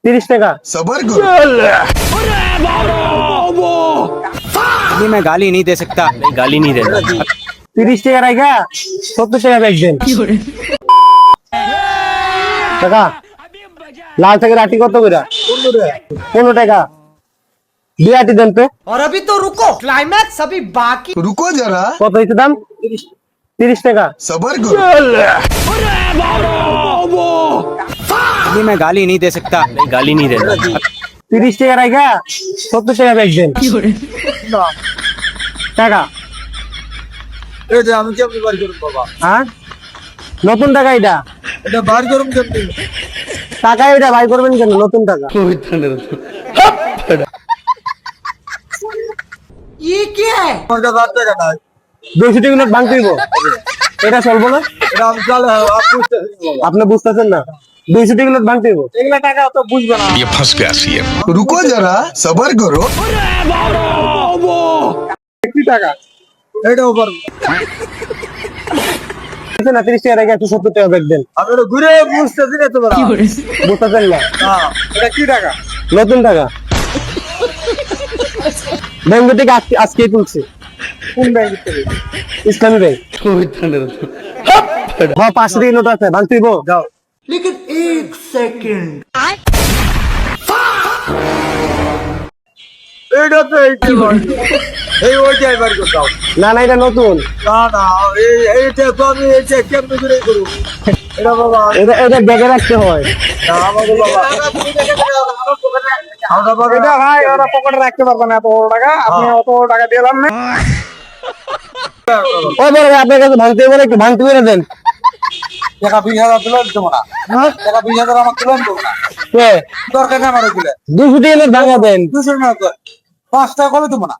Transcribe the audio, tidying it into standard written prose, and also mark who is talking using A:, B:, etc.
A: 30 টাকা।
B: सबर करो।
C: अभी मैं गाली नहीं दे सकता।
D: नहीं गाली नहीं देना।
A: 30 টাকা রাইখা 70 টাকা ব্যাগ দেন। টাকা লাল থেকে আটি কত কইরা? 15 টাকা। 2 আটি দেন তো।
E: और अभी तो रुको, क्लाइमैक्स अभी बाकी।
B: रुको जरा,
A: কত হইছে দাম? 30 টাকা।
B: सबर करो।
C: अभी मैं गाली नहीं दे सकता।
D: नहीं गाली नहीं देना।
A: 30 টাকা রাইখা 70 টাকা ব্যাগ দেন। টাকা
F: এটা আমি কেমনি বার করব বাবা?
A: হ্যাঁ নতুন টাকা এটা।
F: এটা বার করব কেমনি?
A: টাকা এটা ভাই করবেন কেন? নতুন টাকা।
E: ये क्या है?
F: আমার কাছে 8 টাকা নাই।
A: 200 টাকা নোট ভাঙতে হইব। এটা চলবো না?
F: এটা আমি চালে আপনি বুঝতেছেন বাবা।
A: আপনি বুঝতেছেন না? 200 টাকা নোট ভাঙতে হইব।
F: এগুলা টাকা তো বুঝবে না।
B: ये फंस गया सीएम। रुको जरा, सबर करो।
F: কি টাকা? এটাও পারবো।
A: বুঝছেন না? 30 টাকা রাইখা 170 টাকা ব্যাগ দেন।
F: আমি এটা ঘুরে বুঝতেছি না তো বাবা।
A: বুঝতেছেন না?
F: হ্যাঁ, এটা কি টাকা?
A: নতুন টাকা। ব্যাংক থেকে আজকে তুলছে।
F: কোন ব্যাংক থেকে?
A: ইসলামী ব্যাংক। হ্যাঁ 500 টাকা নোট আছে ভাঙতে হইব।
F: যাও।
E: लेकिन एक सेकंड।
F: এটা তো এই ওইটাই বার করতে হবে।
A: না না এটা নতুন।
F: না না এইটা তো আমি এইটা কেমনি করে করব? এটা বাবা
A: এটা ব্যাগে রাখতে হয়।
F: না আমাকে বাবা আমরা বাবা
A: এটা ভাই ওরা পকেটে রাখতে পারবে না এত বড় টাকা। আপনি অত বড় টাকা দিলাম না। ওই বড় ভাই আপনার কাছে ভাঙতে বলে একটু ভাঙতে করে দেন।
F: টাকা 20,000 দিলাম তো না। টাকা 20,000 আমাকে দিলাম তো না।
A: কে
F: দরকার না আমার ওগুলা।
A: 200 টাকা নোট ভাঙা দেন।
F: 200 না তো 5 টাকা কমে তো না।